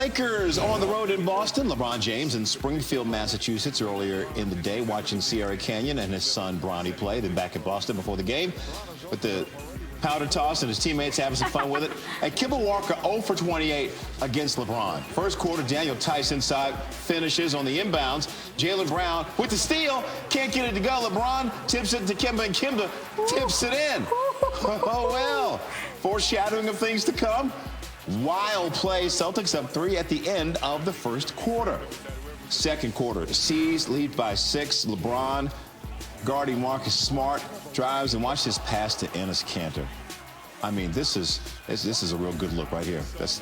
Lakers on the road in Boston. LeBron James in Springfield, Massachusetts earlier in the day watching Sierra Canyon and his son Bronny play. Then back in Boston before the game with the powder toss and his teammates having some fun with it. And Kemba Walker 0 for 28 against LeBron. First quarter, Daniel Tice inside finishes on the inbounds. Jaylen Brown with the steal. Can't get it to go. LeBron tips it to Kemba and Kemba tips it in. Oh, well. Foreshadowing of things to come. Wild play. Celtics up 3 at the end of the first quarter. Second quarter, the C's lead by 6. LeBron guarding Marcus Smart drives and watch this pass to Enes Kanter. I mean, this is a real good look right here. That's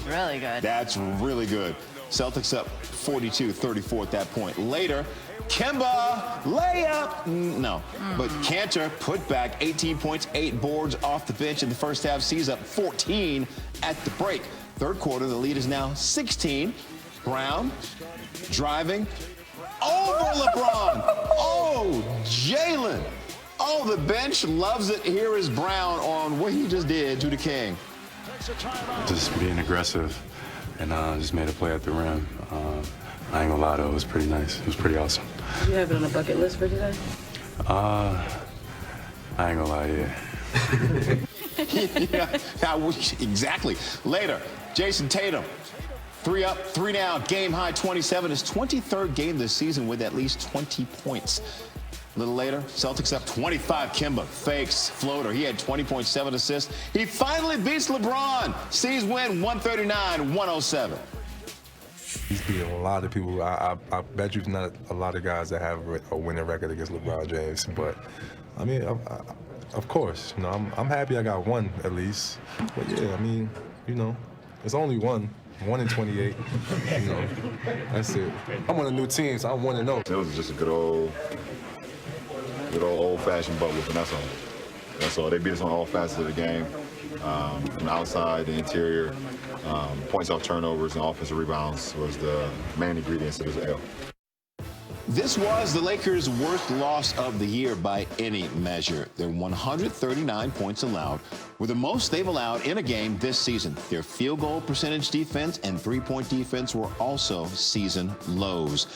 really good. That's really good. Celtics up 42-34 at that point. Later, Kemba layup. No, but Kanter put back 18 points, 8 boards off the bench in the first half. Sees up 14 at the break. Third quarter, the lead is now 16. Brown driving over LeBron. Oh, Jaylen. Oh, the bench loves it. Here is Brown on what he just did to the King. Just being aggressive and just made a play at the rim. I ain't gonna lie though, it was pretty nice. It was pretty awesome. Do you have it on a bucket list for today? I ain't gonna lie, yeah, exactly. Later, Jason Tatum, 3 up, 3 down, game high 27. His 23rd game this season with at least 20 points. A little later, Celtics up 25. Kemba fakes floater. He had 20.7 assists. He finally beats LeBron. C's win 139-107. He's beating a lot of people. I bet you not a lot of guys that have a winning record against LeBron James. But I mean, of course, you know, I'm happy I got one at least. But yeah, I mean, you know, it's only one. 1 in 28. You know, that's it. I'm on a new team, so I'm 1-0. It was just a good old-fashioned butt whooping. That's all. They beat us on all facets of the game, from the outside, the interior, points off turnovers, and offensive rebounds was the main ingredients of this L. This was the Lakers' worst loss of the year by any measure. Their 139 points allowed were the most they've allowed in a game this season. Their field goal percentage defense and three-point defense were also season lows.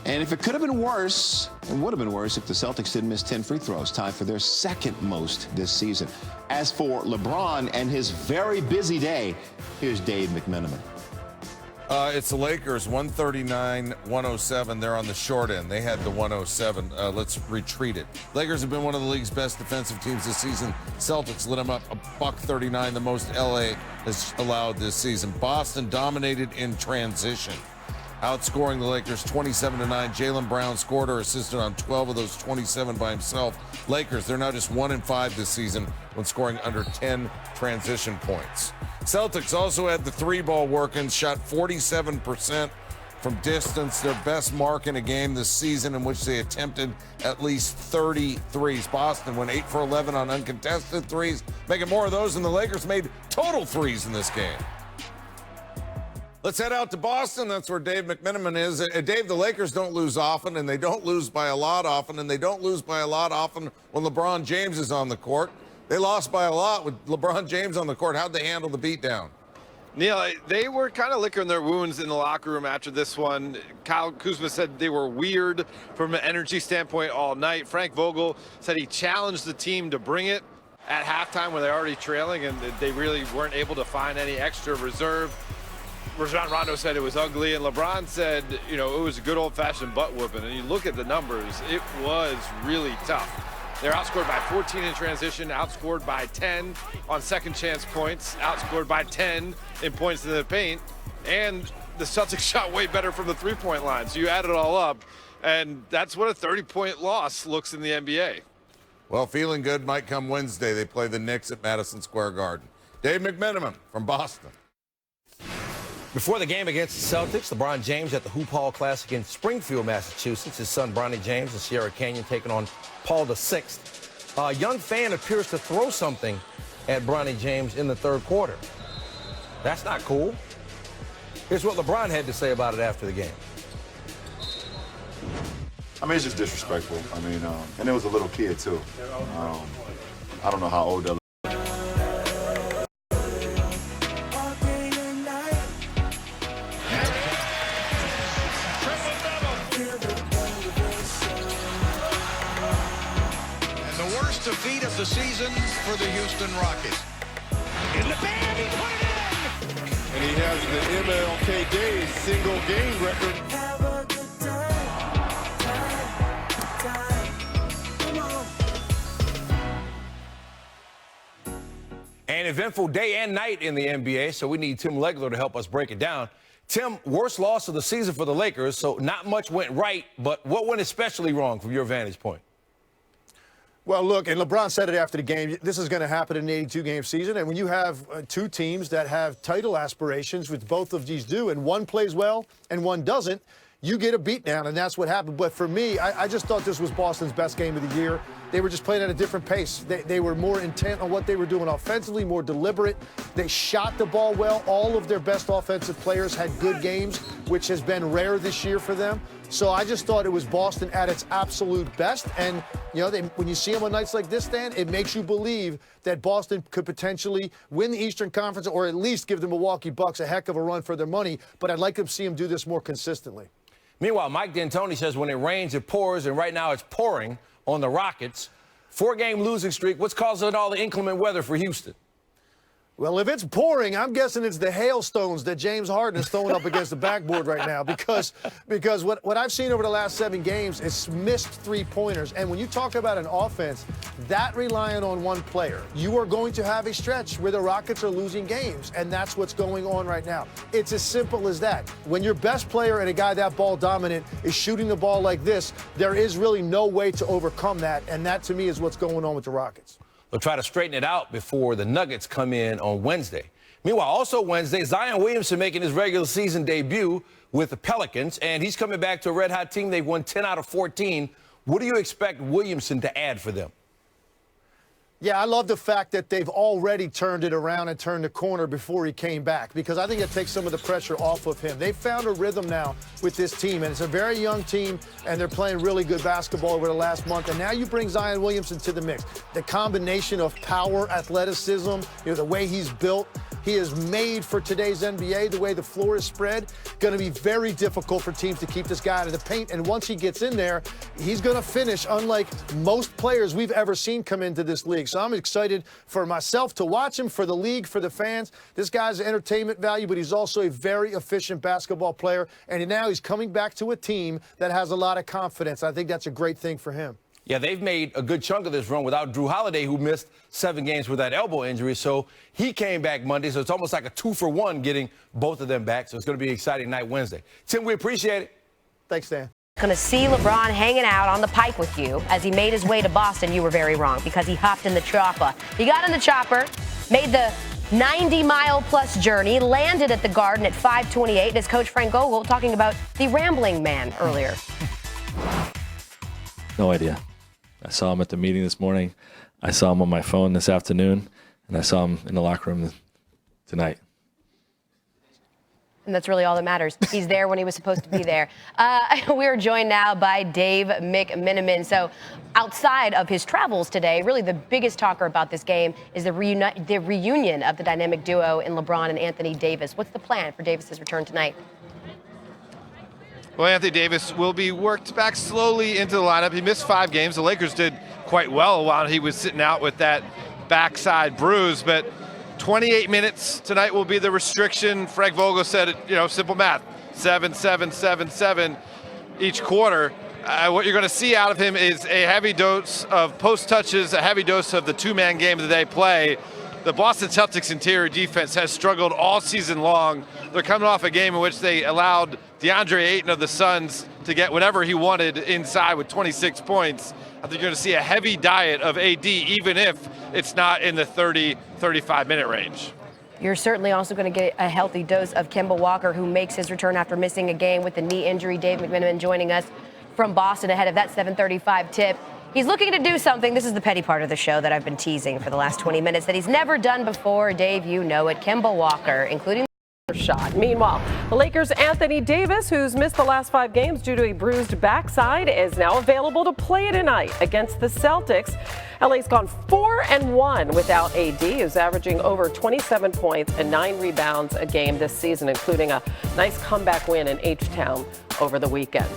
And if it could have been worse, it would have been worse if the Celtics didn't miss 10 free throws, tied for their second most this season. As for LeBron and his very busy day, here's Dave McMenamin. It's the Lakers, 139-107. They're on the short end. They had the 107. Let's retreat it. Lakers have been one of the league's best defensive teams this season. Celtics lit them up $139, the most LA has allowed this season. Boston dominated in transition, outscoring the Lakers 27-9. Jaylen Brown scored or assisted on 12 of those 27 by himself. Lakers, they're now just 1-5 this season when scoring under 10 transition points. Celtics also had the 3-ball working, shot 47% from distance, their best mark in a game this season in which they attempted at least 30 threes. Boston went 8 for 11 on uncontested threes, making more of those than the Lakers made total threes in this game. Let's head out to Boston. That's where Dave McMenamin is. Dave, the Lakers don't lose often, and they don't lose by a lot often, and they don't lose by a lot often when LeBron James is on the court. They lost by a lot with LeBron James on the court. How'd they handle the beatdown? Neil, they were kind of licking their wounds in the locker room after this one. Kyle Kuzma said they were weird from an energy standpoint all night. Frank Vogel said he challenged the team to bring it at halftime when they're already trailing, and they really weren't able to find any extra reserve. Rajon Rondo said it was ugly, and LeBron said, you know, it was a good old-fashioned butt whooping. And you look at the numbers, it was really tough. They're outscored by 14 in transition, outscored by 10 on second chance points, outscored by 10 in points in the paint, and the Celtics shot way better from the three-point line. So you add it all up, and that's what a 30-point loss looks in the NBA. Well, feeling good might come Wednesday. They play the Knicks at Madison Square Garden. Dave McMenamin from Boston. Before the game against the Celtics, LeBron James at the Hoop Hall Classic in Springfield, Massachusetts. His son, Bronny James, and Sierra Canyon taking on Paul VI. A young fan appears to throw something at Bronny James in the third quarter. That's not cool. Here's what LeBron had to say about it after the game. I mean, it's just disrespectful. I mean, and it was a little kid, too. I don't know how old that lead of the season for the Houston Rockets. In the band, he put it in! And he has the MLK Day single game record. An eventful day and night in the NBA, so we need Tim Legler to help us break it down. Tim, worst loss of the season for the Lakers, so not much went right, but what went especially wrong from your vantage point? Well, look, and LeBron said it after the game, this is going to happen in an 82-game season, and when you have two teams that have title aspirations, which both of these do, and one plays well and one doesn't, you get a beatdown, and that's what happened. But for me, I just thought this was Boston's best game of the year. They were just playing at a different pace. They were more intent on what they were doing offensively, more deliberate. They shot the ball well. All of their best offensive players had good games, which has been rare this year for them. So I just thought it was Boston at its absolute best. And, you know, when you see them on nights like this, Dan, it makes you believe that Boston could potentially win the Eastern Conference or at least give the Milwaukee Bucks a heck of a run for their money. But I'd like to see them do this more consistently. Meanwhile, Mike D'Antoni says when it rains, it pours, and right now it's pouring on the Rockets. 4-game losing streak. What's causing all the inclement weather for Houston? Well, if it's pouring, I'm guessing it's the hailstones that James Harden is throwing up against the backboard right now because what I've seen over the last 7 games is missed three-pointers. And when you talk about an offense that relying on one player, you are going to have a stretch where the Rockets are losing games, and that's what's going on right now. It's as simple as that. When your best player and a guy that ball dominant is shooting the ball like this, there is really no way to overcome that, and that to me is what's going on with the Rockets. They'll try to straighten it out before the Nuggets come in on Wednesday. Meanwhile, also Wednesday, Zion Williamson making his regular season debut with the Pelicans, and he's coming back to a red-hot team. They've won 10 out of 14. What do you expect Williamson to add for them? Yeah, I love the fact that they've already turned it around and turned the corner before he came back, because I think it takes some of the pressure off of him. They've found a rhythm now with this team, and it's a very young team, and they're playing really good basketball over the last month. And now you bring Zion Williamson to the mix. The combination of power, athleticism, the way he's built, he is made for today's NBA, the way the floor is spread. Going to be very difficult for teams to keep this guy out of the paint. And once he gets in there, he's going to finish unlike most players we've ever seen come into this league. So I'm excited for myself to watch him, for the league, for the fans. This guy's entertainment value, but he's also a very efficient basketball player. And now he's coming back to a team that has a lot of confidence. I think that's a great thing for him. Yeah, they've made a good chunk of this run without Drew Holiday, who missed 7 games with that elbow injury. So he came back Monday. So it's almost like a 2-for-1 getting both of them back. So it's going to be an exciting night Wednesday. Tim, we appreciate it. Thanks, Dan. Going to see LeBron hanging out on the pike with you. As he made his way to Boston, you were very wrong because he hopped in the chopper. He got in the chopper, made the 90-mile-plus journey, landed at the Garden at 5:28. As Coach Frank Vogel talking about the rambling man earlier. No idea. I saw him at the meeting this morning. I saw him on my phone this afternoon, and I saw him in the locker room tonight. And that's really all that matters. He's there when he was supposed to be there. We are joined now by Dave McMenamin. So outside of his travels today, really the biggest talker about this game is the reunion of the dynamic duo in LeBron and Anthony Davis. What's the plan for Davis's return tonight? Well, Anthony Davis will be worked back slowly into the lineup. He missed 5 games. The Lakers did quite well while he was sitting out with that backside bruise, but 28 minutes tonight will be the restriction. Frank Vogel said, simple math, 7, 7, 7, 7 each quarter. What you're going to see out of him is a heavy dose of post touches, a heavy dose of the 2-man game that they play. The Boston Celtics interior defense has struggled all season long. They're coming off a game in which they allowed DeAndre Ayton of the Suns to get whatever he wanted inside with 26 points. I think you're going to see a heavy diet of AD, even if it's not in the 30, 35-minute range. You're certainly also going to get a healthy dose of Kemba Walker, who makes his return after missing a game with a knee injury. Dave McMenamin joining us from Boston ahead of that 7:35 tip. He's looking to do something. This is the petty part of the show that I've been teasing for the last 20 minutes that he's never done before. Dave, you know it. Kemba Walker, including shot. Meanwhile, the Lakers' Anthony Davis, who's missed the last 5 games due to a bruised backside, is now available to play tonight against the Celtics. LA's gone 4-1 without AD, who's averaging over 27 points and 9 rebounds a game this season, including a nice comeback win in H-Town over the weekend.